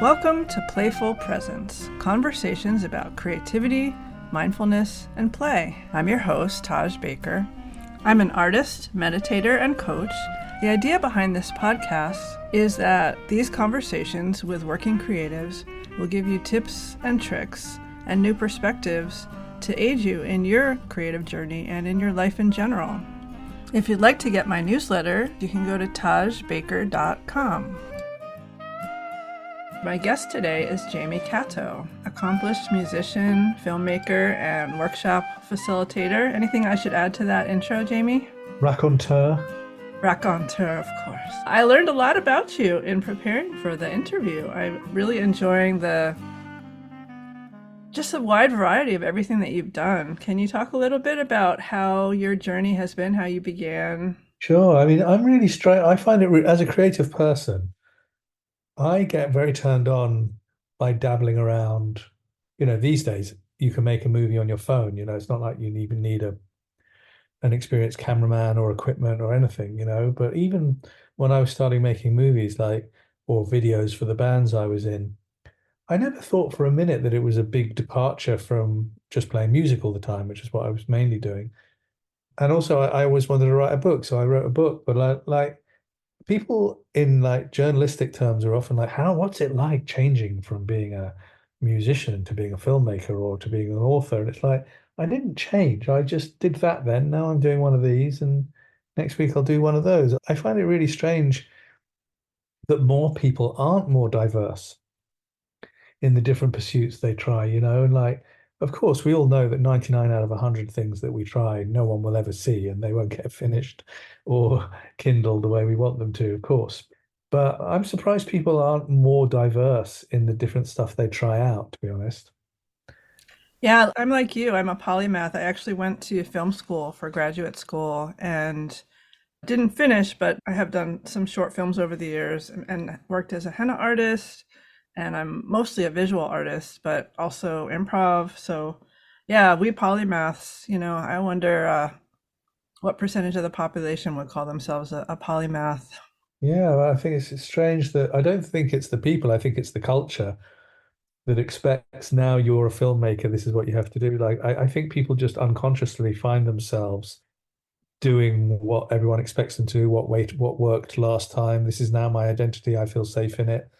Welcome to Playful Presence, conversations about creativity, mindfulness, and play. I'm your host, Taj Baker. I'm an artist, meditator, and coach. The idea behind this podcast is that these conversations with working creatives will give you tips and tricks and new perspectives to aid you in your creative journey and in your life in general. If you'd like to get my newsletter, you can go to tajbaker.com. My guest today is Jamie Catto, accomplished musician, filmmaker, and workshop facilitator. Anything I should add to that intro, Jamie? Raconteur. Raconteur, of course. I learned a lot about you in preparing for the interview. I'm really enjoying just a wide variety of everything that you've done. Can you talk a little bit about how your journey has been, how you began? Sure. I mean, I'm really straight. I find it as a creative person, I get very turned on by dabbling around. These days you can make a movie on your phone. It's not like you even need an experienced cameraman or equipment or anything, But even when I was starting making movies or videos for the bands I was in, I never thought for a minute that it was a big departure from just playing music all the time, which is what I was mainly doing. And also I always wanted to write a book, so I wrote a book. But like people in journalistic terms are often like, what's it like changing from being a musician to being a filmmaker or to being an author? And it's like, I didn't change. I just did that then. Now I'm doing one of these, and next week I'll do one of those. I find it really strange that more people aren't more diverse in the different pursuits they try, and of course, we all know that 99 out of 100 things that we try, no one will ever see, and they won't get finished or kindled the way we want them to, of course. But I'm surprised people aren't more diverse in the different stuff they try out, to be honest. Yeah, I'm like you. I'm a polymath. I actually went to film school for graduate school and didn't finish, but I have done some short films over the years and worked as a henna artist. And I'm mostly a visual artist, but also improv. So yeah, we polymaths, I wonder what percentage of the population would call themselves a polymath. Yeah, well, I think it's strange that I don't think it's the people, I think it's the culture that expects now you're a filmmaker, this is what you have to do. I think people just unconsciously find themselves doing what everyone expects them to, what worked last time. This is now my identity. I feel safe in it.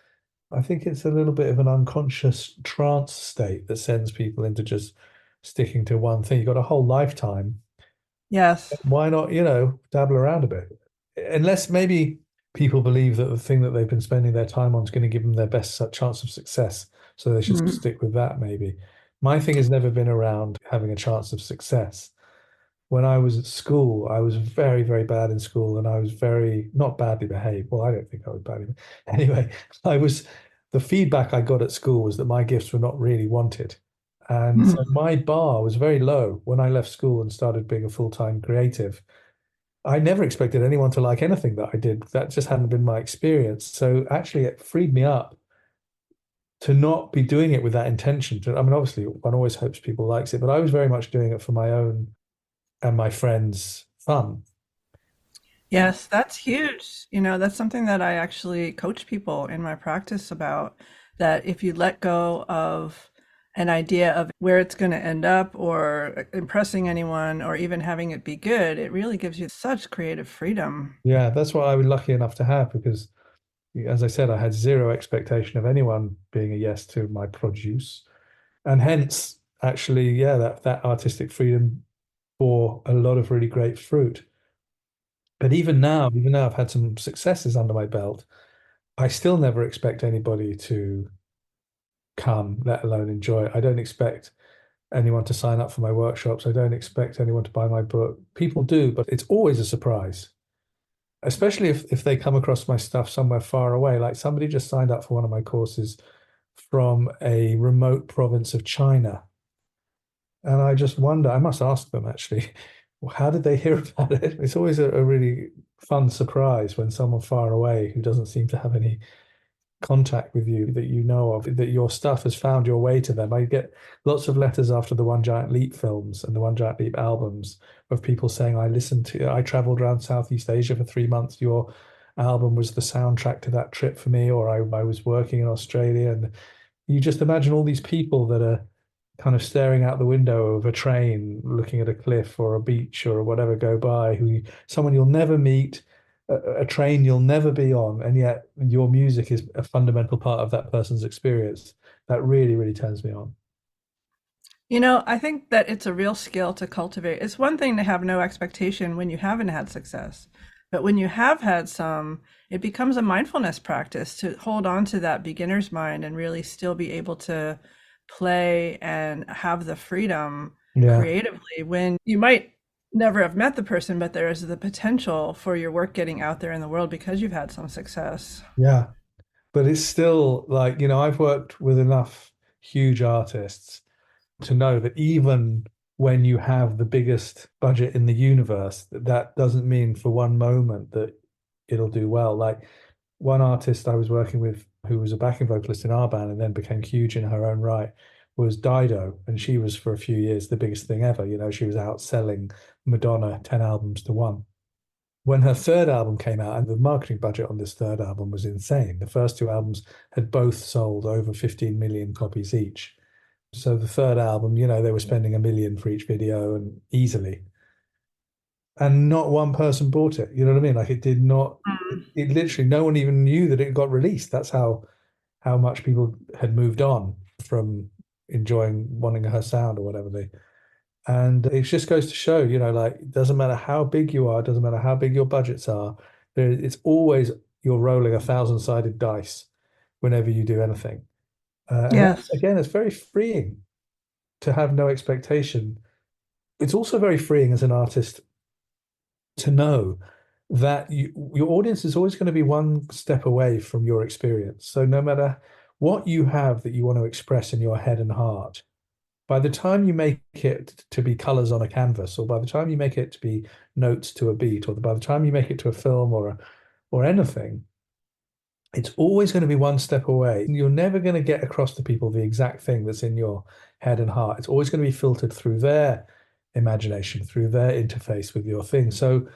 I think it's a little bit of an unconscious trance state that sends people into just sticking to one thing. You've got a whole lifetime. Yes. Why not, dabble around a bit? Unless maybe people believe that the thing that they've been spending their time on is going to give them their best chance of success. So they should Mm. stick with that, maybe. My thing has never been around having a chance of success. When I was at school, I was very, very bad in school, and I was very not badly behaved. Well, I don't think I was badly. Anyway, the feedback I got at school was that my gifts were not really wanted. And so Mm. my bar was very low when I left school and started being a full-time creative. I never expected anyone to like anything that I did. That just hadn't been my experience. So actually, it freed me up to not be doing it with that intention. I mean, obviously, one always hopes people likes it, but I was very much doing it for my own and my friends' fun. Yes, that's huge. That's something that I actually coach people in my practice about, that if you let go of an idea of where it's going to end up or impressing anyone or even having it be good, it really gives you such creative freedom. Yeah, that's what I was lucky enough to have because, as I said, I had zero expectation of anyone being a yes to my produce. And hence, actually, yeah, that artistic freedom bore a lot of really great fruit. But even now I've had some successes under my belt, I still never expect anybody to come, let alone enjoy it. I don't expect anyone to sign up for my workshops. I don't expect anyone to buy my book. People do, but it's always a surprise, especially if they come across my stuff somewhere far away. Like somebody just signed up for one of my courses from a remote province of China. And I just wonder, I must ask them actually, well, how did they hear about it? It's always a really fun surprise when someone far away who doesn't seem to have any contact with you that you know of, that your stuff has found your way to them. I get lots of letters after the One Giant Leap films and the One Giant Leap albums of people saying, I traveled around Southeast Asia for 3 months. Your album was the soundtrack to that trip for me, or I was working in Australia. And you just imagine all these people that are kind of staring out the window of a train, looking at a cliff or a beach or whatever go by, someone you'll never meet, a train you'll never be on, and yet your music is a fundamental part of that person's experience. That really, really turns me on. I think that it's a real skill to cultivate. It's one thing to have no expectation when you haven't had success, but when you have had some, it becomes a mindfulness practice to hold on to that beginner's mind and really still be able to play and have the freedom Yeah, creatively when you might never have met the person, but there is the potential for your work getting out there in the world because you've had some success. yeah. But it's still like, I've worked with enough huge artists to know that even when you have the biggest budget in the universe, that doesn't mean for one moment that it'll do well. Like one artist I was working with who was a backing vocalist in our band and then became huge in her own right was Dido. And she was for a few years the biggest thing ever. She was outselling Madonna 10 albums to one. When her third album came out, and the marketing budget on this third album was insane. The first two albums had both sold over 15 million copies each. So the third album, they were spending 1 million for each video and easily. And not one person bought it. You know what I mean? Like it did not, it literally, no one even knew that it got released. That's how much people had moved on from enjoying wanting her sound or whatever and it just goes to show, like it doesn't matter how big you are, it doesn't matter how big your budgets are, it's always you're rolling 1,000-sided dice whenever you do anything. And that, Yes. again, it's very freeing to have no expectation. It's also very freeing as an artist to know that your audience is always going to be one step away from your experience. So no matter what you have that you want to express in your head and heart, by the time you make it to be colors on a canvas, or by the time you make it to be notes to a beat, or by the time you make it to a film or anything, it's always going to be one step away. You're never going to get across to people the exact thing that's in your head and heart. It's always going to be filtered through their imagination, through their interface with your thing. So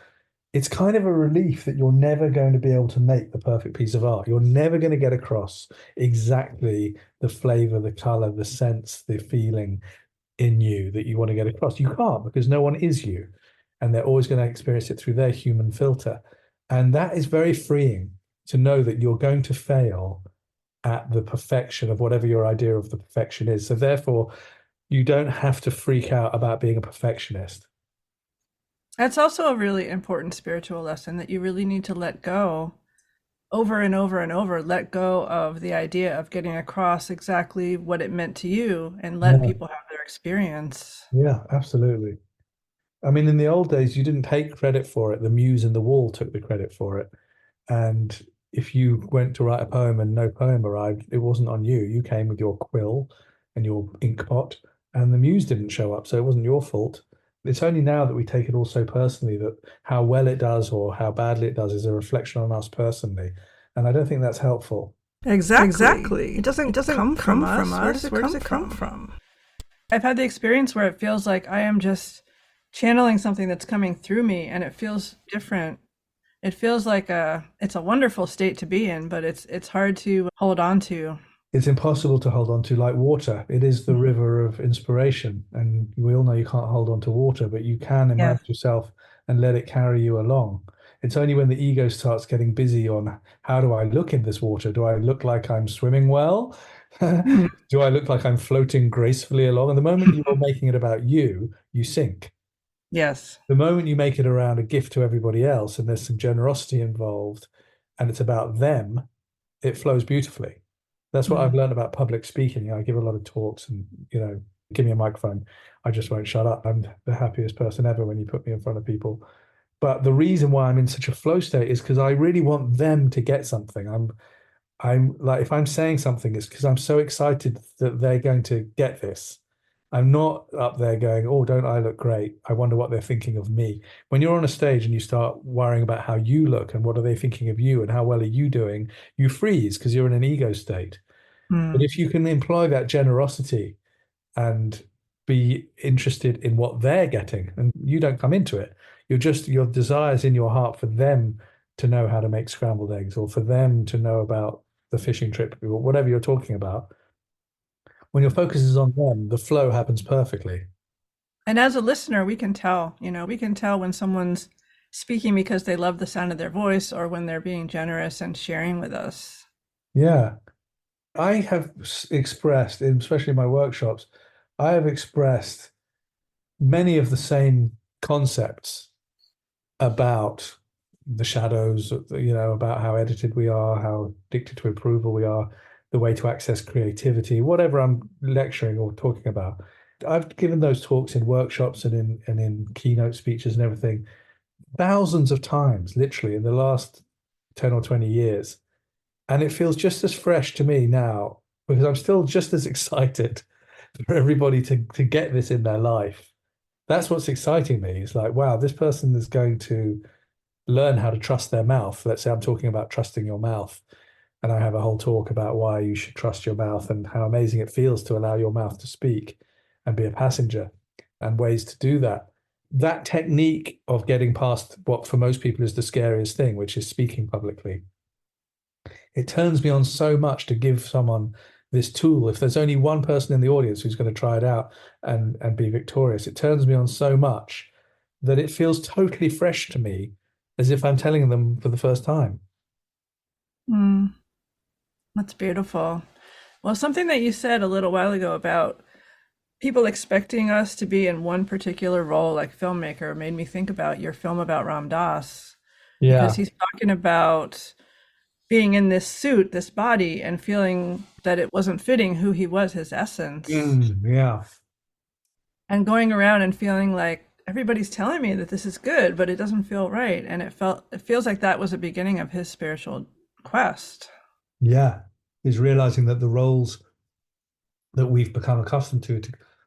it's kind of a relief that you're never going to be able to make the perfect piece of art. You're never going to get across exactly the flavor, the color, the sense, the feeling in you that you want to get across. You can't because no one is you. And they're always going to experience it through their human filter. And that is very freeing to know that you're going to fail at the perfection of whatever your idea of the perfection is. So therefore, you don't have to freak out about being a perfectionist. That's also a really important spiritual lesson that you really need to let go over and over and over. Let go of the idea of getting across exactly what it meant to you and let Yeah, people have their experience. yeah, absolutely. I mean, in the old days, you didn't take credit for it. The muse in the wall took the credit for it. And if you went to write a poem and no poem arrived, it wasn't on you. You came with your quill and your ink pot, and the muse didn't show up, so it wasn't your fault. It's only now that we take it all so personally that how well it does or how badly it does is a reflection on us personally. And I don't think that's helpful. Exactly. Exactly. It It doesn't doesn't come from come us. from us. Where does it come from? I've had the experience where it feels like I am just channeling something that's coming through me and it feels different. It feels like it's a wonderful state to be in, but it's hard to hold on to. It's impossible to hold on to like water. It is the river of inspiration. And we all know you can't hold on to water, but you can Yeah. immerse yourself and let it carry you along. It's only when the ego starts getting busy on how do I look in this water? Do I look like I'm swimming well? Mm. Do I look like I'm floating gracefully along? And the moment you're making it about you, you sink. Yes. The moment you make it around a gift to everybody else and there's some generosity involved and it's about them, it flows beautifully. That's what I've Mm. learned about public speaking. I give a lot of talks and, give me a microphone. I just won't shut up. I'm the happiest person ever when you put me in front of people. But the reason why I'm in such a flow state is because I really want them to get something. I'm like, if I'm saying something, it's because I'm so excited that they're going to get this. I'm not up there going, oh, don't I look great? I wonder what they're thinking of me. When you're on a stage and you start worrying about how you look and what are they thinking of you and how well are you doing, you freeze because you're in an ego state. But Mm. if you can employ that generosity and be interested in what they're getting, and you don't come into it, you're just your desires in your heart for them to know how to make scrambled eggs, or for them to know about the fishing trip, or whatever you're talking about. When your focus is on them, the flow happens perfectly. And as a listener, we can tell when someone's speaking because they love the sound of their voice or when they're being generous and sharing with us. Yeah. I have expressed, especially in my workshops, I have expressed many of the same concepts about the shadows, about how edited we are, how addicted to approval we are, the way to access creativity, whatever I'm lecturing or talking about. I've given those talks in workshops and in keynote speeches and everything thousands of times, literally in the last 10 or 20 years. And it feels just as fresh to me now because I'm still just as excited for everybody to get this in their life. That's what's exciting me. It's like, wow, this person is going to learn how to trust their mouth. Let's say I'm talking about trusting your mouth, and I have a whole talk about why you should trust your mouth and how amazing it feels to allow your mouth to speak and be a passenger and ways to do that. That technique of getting past what for most people is the scariest thing, which is speaking publicly, it turns me on so much to give someone this tool. If there's only one person in the audience who's going to try it out and be victorious, it turns me on so much that it feels totally fresh to me, as if I'm telling them for the first time. Mm, that's beautiful. Well, something that you said a little while ago about people expecting us to be in one particular role, like filmmaker, made me think about your film about Ram Dass, because Yeah. he's talking about being in this suit, this body, and feeling that it wasn't fitting who he was, his essence, Yeah. and going around and feeling like everybody's telling me that this is good, but it doesn't feel right. And it feels like that was the beginning of his spiritual quest. Yeah. Is realizing that the roles that we've become accustomed to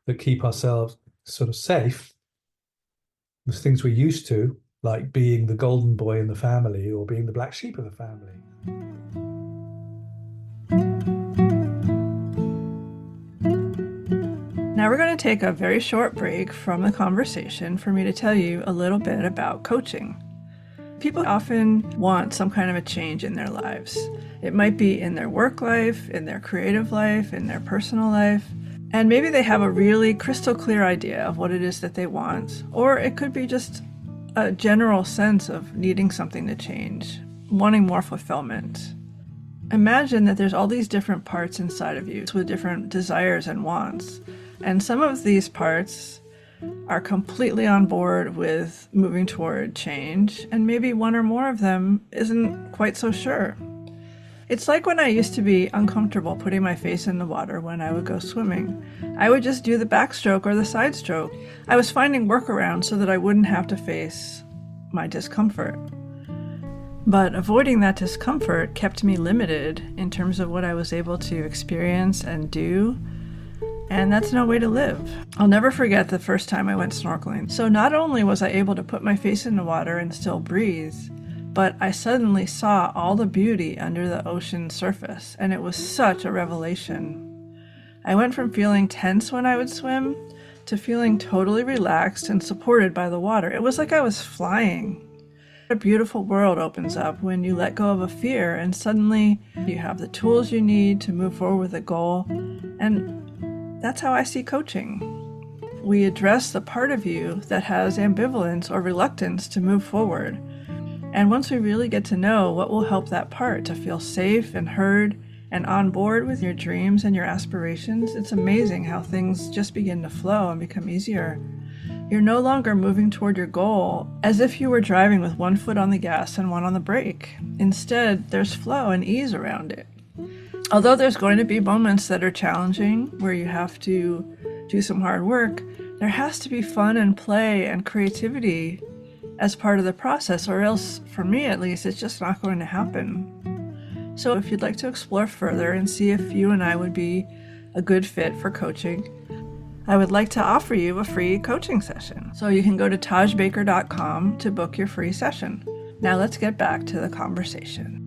that keep ourselves sort of safe, the things we're used to, like being the golden boy in the family or being the black sheep of the family. Now we're going to take a very short break from the conversation for me to tell you a little bit about coaching. People often want some kind of a change in their lives. It might be in their work life, in their creative life, in their personal life, and maybe they have a really crystal clear idea of what it is that they want, or it could be just a general sense of needing something to change, wanting more fulfillment. Imagine that there's all these different parts inside of you with different desires and wants. And some of these parts are completely on board with moving toward change, and maybe one or more of them isn't quite so sure. It's like when I used to be uncomfortable putting my face in the water when I would go swimming. I would just do the backstroke or the side stroke. I was finding workarounds so that I wouldn't have to face my discomfort. But avoiding that discomfort kept me limited in terms of what I was able to experience and do. And that's no way to live. I'll never forget the first time I went snorkeling. So not only was I able to put my face in the water and still breathe, but I suddenly saw all the beauty under the ocean surface, and it was such a revelation. I went from feeling tense when I would swim to feeling totally relaxed and supported by the water. It was like I was flying. A beautiful world opens up when you let go of a fear, and suddenly you have the tools you need to move forward with a goal. And that's how I see coaching. We address the part of you that has ambivalence or reluctance to move forward. And once we really get to know what will help that part to feel safe and heard and on board with your dreams and your aspirations, it's amazing how things just begin to flow and become easier. You're no longer moving toward your goal as if you were driving with one foot on the gas and one on the brake. Instead, there's flow and ease around it. Although there's going to be moments that are challenging, where you have to do some hard work, there has to be fun and play and creativity as part of the process, or else, for me at least, it's just not going to happen. So if you'd like to explore further and see if you and I would be a good fit for coaching, I would like to offer you a free coaching session. So you can go to tajbaker.com to book your free session. Now let's get back to the conversation.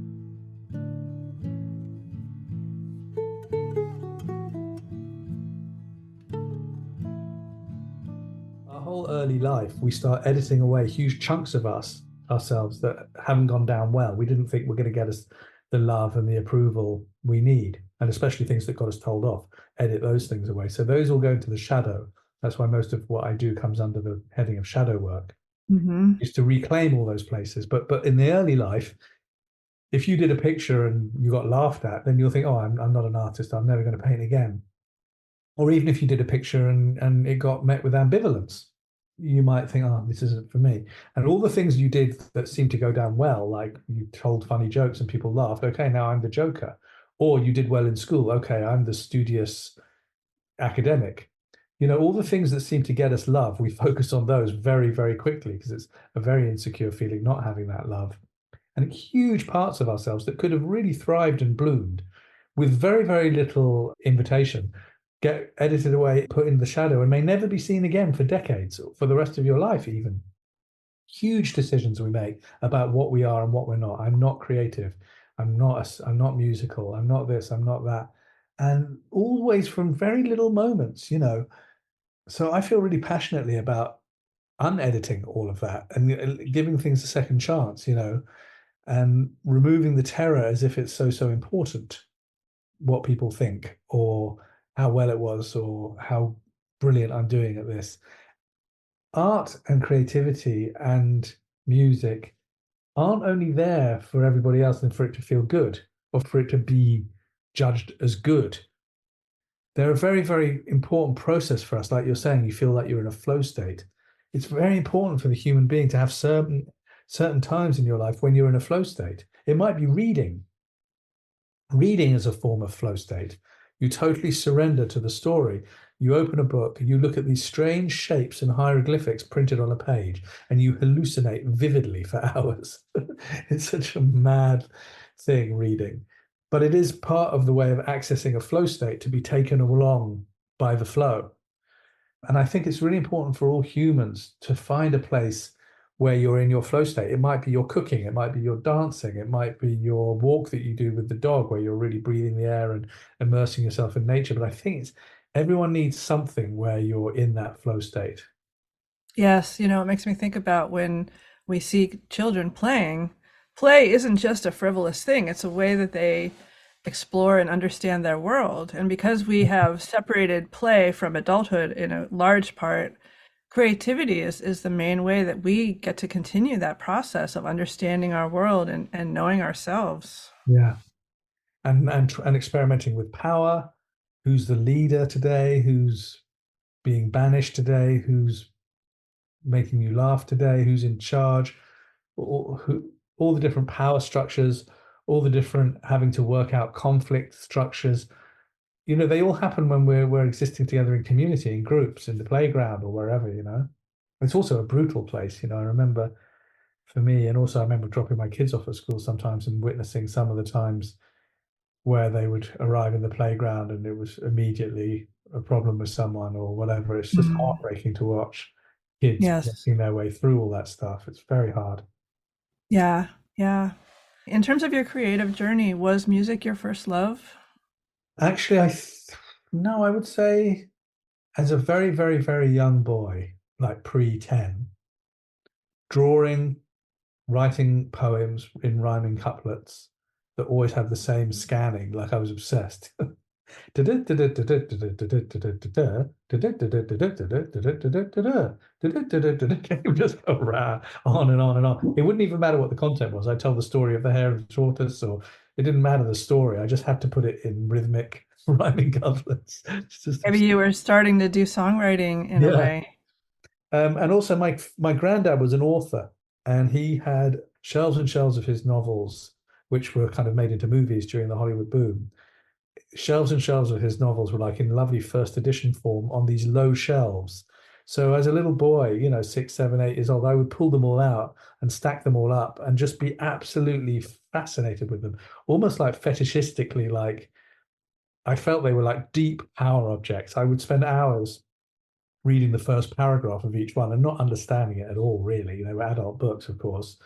Our whole early life, we start editing away huge chunks of us ourselves that haven't gone down well. We didn't think we're going to get us the love and the approval we need, and especially things that got us told off. Edit those things away. So those all go into the shadow. That's why most of what I do comes under the heading of shadow work, Mm-hmm. is to reclaim all those places. But in the early life, if you did a picture and you got laughed at, then you'll think, oh, I'm not an artist. I'm never going to paint again. Or even if you did a picture and it got met with ambivalence, you might think, oh, this isn't for me. And all the things you did that seemed to go down well, like you told funny jokes and people laughed, okay, now I'm the joker. Or you did well in school, okay, I'm the studious academic. All the things that seem to get us love, we focus on those very, very quickly because it's a very insecure feeling not having that love. And huge parts of ourselves that could have really thrived and bloomed with very, very little invitation get edited away, put in the shadow, and may never be seen again for decades, for the rest of your life, even. Huge decisions we make about what we are and what we're not. I'm not creative. I'm not musical. I'm not this. I'm not that. And always from very little moments. So I feel really passionately about unediting all of that and giving things a second chance, and removing the terror as if it's so important what people think or how well it was or how brilliant I'm doing at this. Art and creativity and music aren't only there for everybody else and for it to feel good or for it to be judged as good. They're a very, very important process for us. Like you're saying, you feel like you're in a flow state. It's very important for the human being to have certain times in your life when you're in a flow state. It might be reading. Reading is a form of flow state. You totally surrender to the story. You open a book, you look at these strange shapes and hieroglyphics printed on a page, and you hallucinate vividly for hours. It's such a mad thing, reading. But it is part of the way of accessing a flow state, to be taken along by the flow. And I think it's really important for all humans to find a place where you're in your flow state. It might be your cooking, it might be your dancing, it might be your walk that you do with the dog where you're really breathing the air and immersing yourself in nature. But I think everyone needs something where you're in that flow state. Yes, it makes me think about when we see children playing. Play isn't just a frivolous thing, it's a way that they explore and understand their world. And because we have separated play from adulthood in a large part, creativity is the main way that we get to continue that process of understanding our world and knowing ourselves. Yeah. And experimenting with power. Who's the leader today? Who's being banished today? Who's making you laugh today? Who's in charge? All the different power structures, all the different having to work out conflict structures. They all happen when we're existing together in community, in groups, in the playground or wherever. It's also a brutal place. I remember for me, and also I remember dropping my kids off at school sometimes and witnessing some of the times where they would arrive in the playground and it was immediately a problem with someone or whatever. It's just Mm. heartbreaking to watch kids Yes. working their way through all that stuff. It's very hard. Yeah. Yeah. In terms of your creative journey, was music your first love? Actually, no, I would say as a very, very, very young boy, like pre-10, drawing, writing poems in rhyming couplets that always had the same scanning, like I was obsessed. You just go on and on and on. It wouldn't even matter what the content was. I'd tell the story of the hare and the tortoise, or it didn't matter the story. I just had to put it in rhythmic rhyming couplets. It's just Maybe you were starting to do songwriting in a yeah. way. And also my granddad was an author, and he had shelves and shelves of his novels, which were kind of made into movies during the Hollywood boom. Shelves and shelves of his novels were like in lovely first edition form on these low shelves. So as a little boy, 6, 7, 8 years old, I would pull them all out and stack them all up and just be absolutely fascinated with them, almost like fetishistically, like I felt they were like deep power objects. I would spend hours reading the first paragraph of each one and not understanding it at all, really. They were adult books, of course,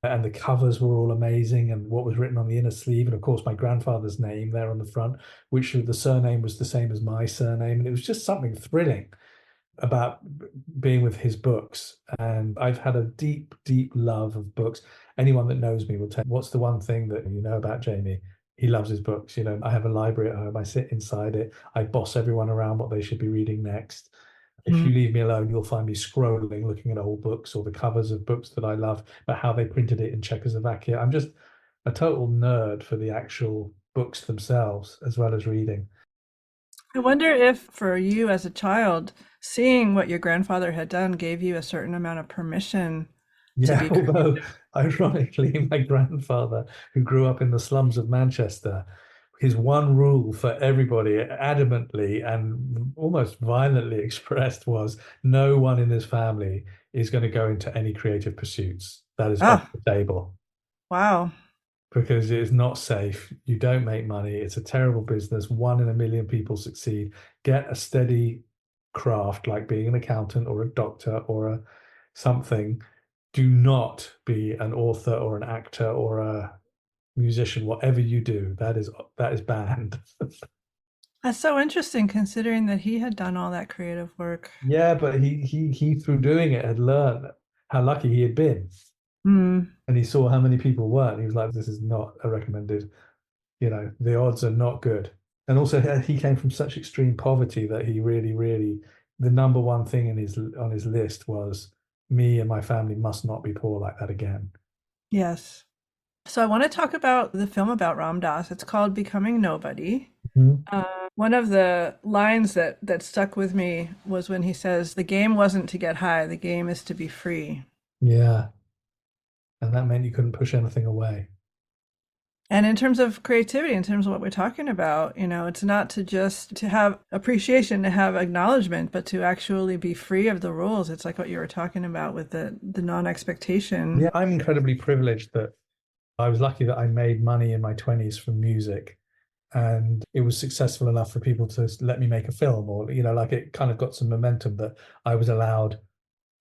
and the covers were all amazing, and what was written on the inner sleeve, and of course my grandfather's name there on the front, which the surname was the same as my surname, and it was just something thrilling. about being with his books. And I've had a deep, deep love of books. Anyone that knows me will tell, what's the one thing that you know about Jamie? He loves his books. I have a library at home. I sit inside it. I boss everyone around what they should be reading next. If Mm. you leave me alone, you'll find me scrolling, looking at old books or the covers of books that I love, but how they printed it in Czechoslovakia. I'm just a total nerd for the actual books themselves, as well as reading. I wonder if for you as a child, seeing what your grandfather had done gave you a certain amount of permission to Yeah, be although creative. ironically, my grandfather, who grew up in the slums of Manchester, his one rule for everybody, adamantly and almost violently expressed, was no one in his family is going to go into any creative pursuits. That is off Ah, the table wow. because it is not safe. You don't make money. It's a terrible business. One in a million people succeed. Get a steady craft like being an accountant or a doctor or a something. Do not be an author or an actor or a musician. Whatever you do, that is banned. That's so interesting considering that he had done all that creative work. Yeah, but he through doing it had learned how lucky he had been, Hmm. and he saw how many people weren't. He was like, "This is not a recommended. The odds are not good." And also, he came from such extreme poverty that he really, really, the number one thing on his list was me and my family must not be poor like that again. Yes. So I want to talk about the film about Ram Dass. It's called Becoming Nobody. Mhm. One of the lines that stuck with me was when he says, "The game wasn't to get high, the game is to be free." Yeah, and that meant you couldn't push anything away. And in terms of creativity, in terms of what we're talking about, it's not to just to have appreciation, to have acknowledgement, but to actually be free of the rules. It's like what you were talking about with the non-expectation. Yeah, I'm incredibly privileged that I was lucky that I made money in my 20s from music and it was successful enough for people to let me make a film or, like it kind of got some momentum that I was allowed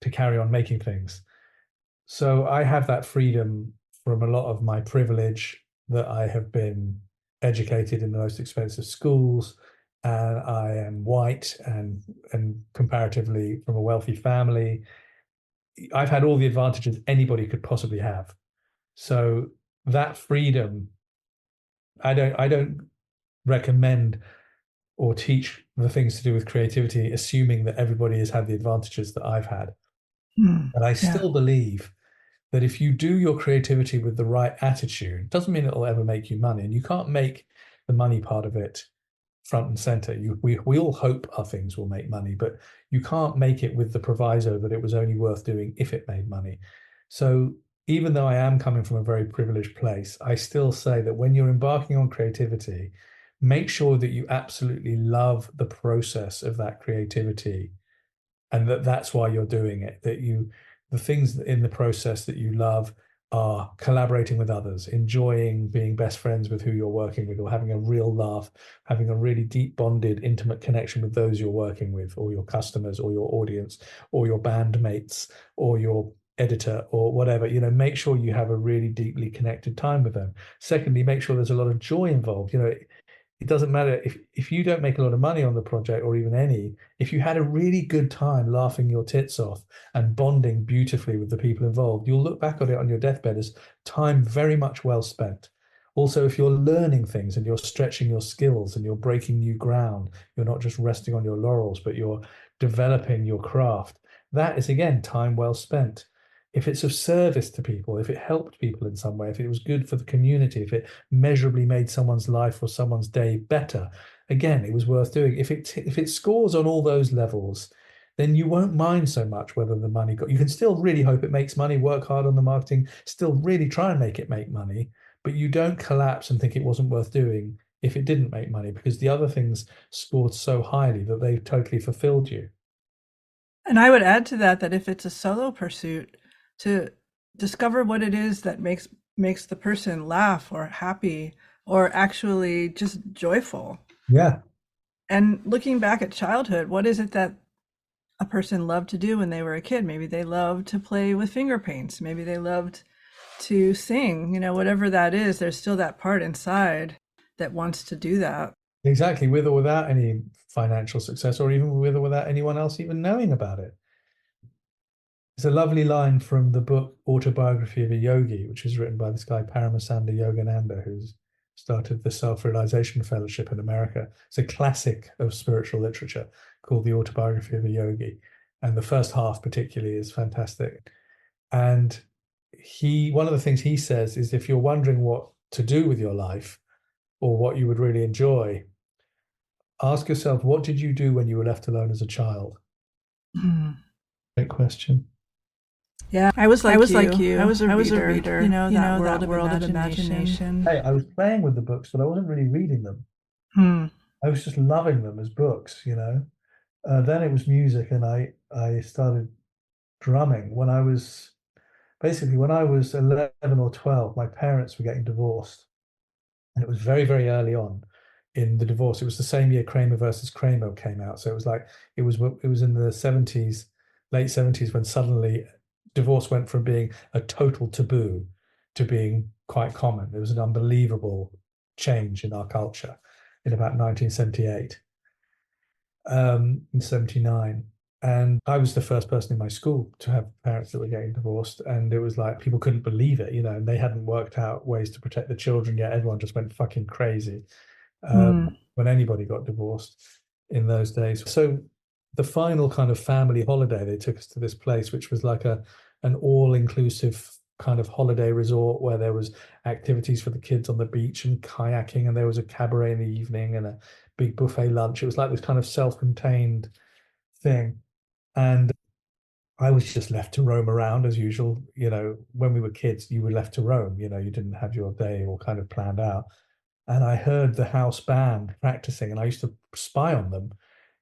to carry on making things. So I have that freedom from a lot of my privilege that I have been educated in the most expensive schools and I am white and comparatively from a wealthy family. I've had all the advantages anybody could possibly have. So that freedom, I don't recommend or teach the things to do with creativity, assuming that everybody has had the advantages that I've had. Hmm. But I Yeah. still believe that if you do your creativity with the right attitude, it doesn't mean it'll ever make you money. And you can't make the money part of it front and center. We all hope our things will make money, but you can't make it with the proviso that it was only worth doing if it made money. So even though I am coming from a very privileged place, I still say that when you're embarking on creativity, make sure that you absolutely love the process of that creativity and that's why you're doing it, the things in the process that you love are collaborating with others, enjoying being best friends with who you're working with, or having a real laugh, having a really deep bonded intimate connection with those you're working with, or your customers, or your audience, or your bandmates, or your editor, or whatever. Make sure you have a really deeply connected time with them. Secondly, make sure there's a lot of joy involved. It doesn't matter if you don't make a lot of money on the project or even any, if you had a really good time laughing your tits off and bonding beautifully with the people involved, you'll look back on it on your deathbed as time very much well spent. Also, if you're learning things and you're stretching your skills and you're breaking new ground, you're not just resting on your laurels, but you're developing your craft, that is again time well spent. If it's of service to people, if it helped people in some way, if it was good for the community, if it measurably made someone's life or someone's day better, again, it was worth doing. If it scores on all those levels, then you won't mind so much whether the money got. You can still really hope it makes money, work hard on the marketing, still really try and make it make money, but you don't collapse and think it wasn't worth doing if it didn't make money because the other things scored so highly that they've totally fulfilled you. And I would add to that that if it's a solo pursuit, to discover what it is that makes the person laugh or happy or actually just joyful. Yeah. And looking back at childhood, what is it that a person loved to do when they were a kid? Maybe they loved to play with finger paints. Maybe they loved to sing, whatever that is, there's still that part inside that wants to do that. Exactly, with or without any financial success, or even with or without anyone else even knowing about it. It's a lovely line from the book Autobiography of a Yogi, which is written by this guy Paramasanda Yogananda, who's started the Self-Realization Fellowship in America. It's a classic of spiritual literature called The Autobiography of a Yogi. And the first half particularly is fantastic. And one of the things he says is, if you're wondering what to do with your life or what you would really enjoy, ask yourself, what did you do when you were left alone as a child? Mm. Great question. Yeah, I was like you. I was a reader. You know, that world of imagination. Hey, I was playing with the books, but I wasn't really reading them. Hmm. I was just loving them as books. Then it was music, and I started drumming when I was 11 or 12. My parents were getting divorced, and it was very, very early on in the divorce. It was the same year Kramer versus Kramer came out, so it was in the 70s, late 70s, when suddenly divorce went from being a total taboo to being quite common. It was an unbelievable change in our culture in about 1978, in 79. And I was the first person in my school to have parents that were getting divorced. And it was like people couldn't believe it, and they hadn't worked out ways to protect the children yet. Everyone just went fucking crazy Hmm. when anybody got divorced in those days. So the final kind of family holiday, they took us to this place, which was like an all-inclusive kind of holiday resort where there was activities for the kids on the beach and kayaking, and there was a cabaret in the evening and a big buffet lunch. It was like this kind of self-contained thing. And I was just left to roam around as usual. When we were kids, you were left to roam. You didn't have your day all kind of planned out. And I heard the house band practicing, and I used to spy on them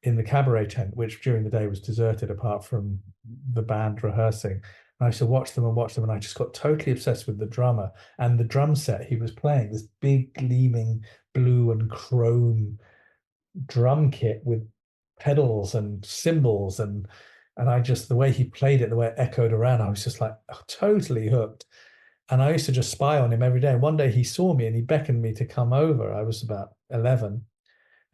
in the cabaret tent, which during the day was deserted apart from the band rehearsing. And I used to watch them, and I just got totally obsessed with the drummer and the drum set he was playing, this big gleaming blue and chrome drum kit with pedals and cymbals, and I just, the way he played it, the way it echoed around, I was just like totally hooked. And I used to just spy on him every day. And one day he saw me and he beckoned me to come over. I was about 11,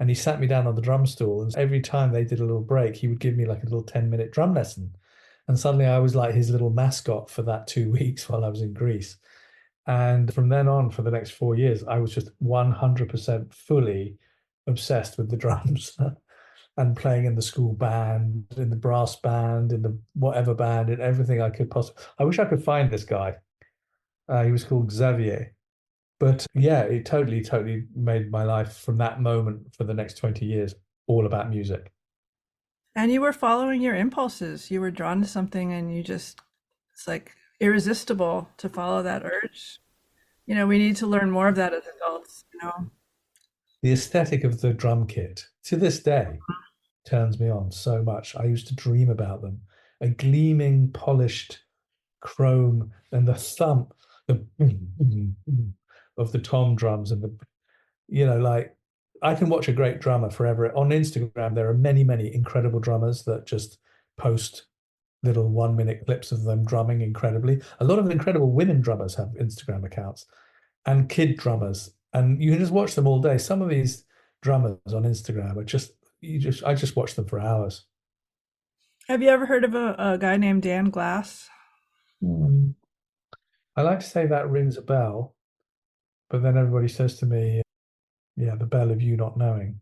and he sat me down on the drum stool. And every time they did a little break, he would give me like a little 10-minute drum lesson. And suddenly I was like his little mascot for that 2 weeks while I was in Greece. And from then on, for the next 4 years, I was just 100% fully obsessed with the drums and playing in the school band, in the brass band, in the whatever band, in everything I could possibly. I wish I could find this guy. He was called Xavier. But yeah, it totally, totally made my life from that moment for the next 20 years all about music. And you were following your impulses. You were drawn to something and it's like irresistible to follow that urge. We need to learn more of that as adults. The aesthetic of the drum kit to this day turns me on so much. I used to dream about them. A gleaming, polished chrome, and the thump the of the tom drums, and like, I can watch a great drummer forever. On Instagram, there are many, many incredible drummers that just post little 1-minute clips of them drumming incredibly. A lot of incredible women drummers have Instagram accounts, and kid drummers, and you can just watch them all day. Some of these drummers on Instagram are I just watch them for hours. Have you ever heard of a guy named Dan Glass? Mm. I like to say that rings a bell, but then everybody says to me, yeah, the bell of you not knowing.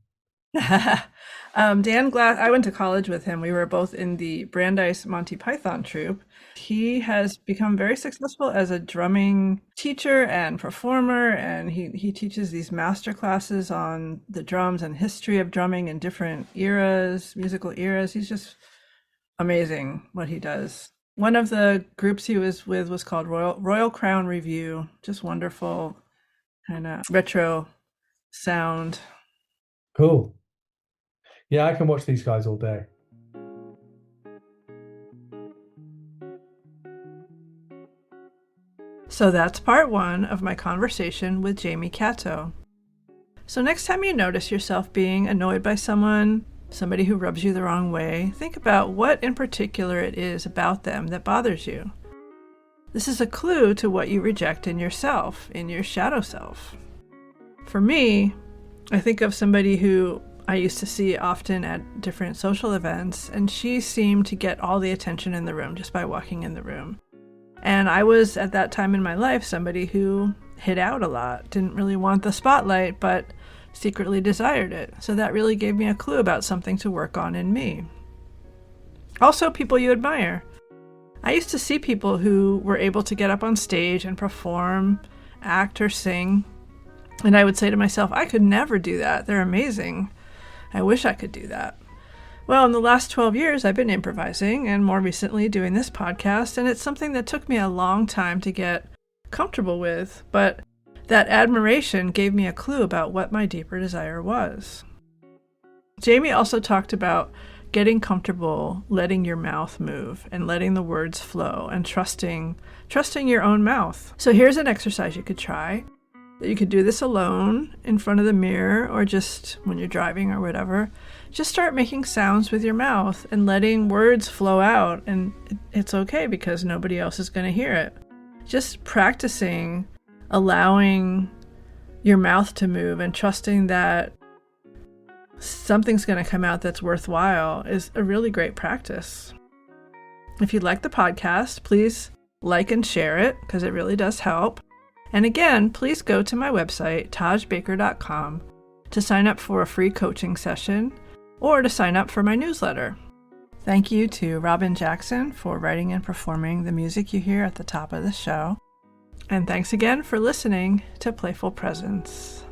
Dan Glass, I went to college with him. We were both in the Brandeis Monty Python troupe. He has become very successful as a drumming teacher and performer, and he teaches these master classes on the drums and history of drumming in different eras, musical eras. He's just amazing what he does. One of the groups he was with was called Royal Crown Review. Just wonderful kind of retro sound. Cool. Yeah, I can watch these guys all day. So that's part one of my conversation with Jamie Catto. So next time you notice yourself being annoyed by somebody who rubs you the wrong way, think about what in particular it is about them that bothers you. This is a clue to what you reject in yourself, in your shadow self. For me, I think of somebody who I used to see often at different social events, and she seemed to get all the attention in the room just by walking in the room. And I was, at that time in my life, somebody who hid out a lot, didn't really want the spotlight, but secretly desired it. So that really gave me a clue about something to work on in me. Also, people you admire. I used to see people who were able to get up on stage and perform, act, or sing, and I would say to myself, I could never do that. They're amazing. I wish I could do that. Well, in the last 12 years, I've been improvising, and more recently doing this podcast, and it's something that took me a long time to get comfortable with, but that admiration gave me a clue about what my deeper desire was. Jamie also talked about getting comfortable letting your mouth move and letting the words flow and trusting your own mouth. So here's an exercise you could try. You could do this alone in front of the mirror or just when you're driving or whatever. Just start making sounds with your mouth and letting words flow out, and it's okay because nobody else is going to hear it. Just practicing allowing your mouth to move and trusting that something's going to come out that's worthwhile is a really great practice. If you like the podcast, please like and share it because it really does help. And again, please go to my website, tajbaker.com, to sign up for a free coaching session or to sign up for my newsletter. Thank you to Robin Jackson for writing and performing the music you hear at the top of the show. And thanks again for listening to Playful Presence.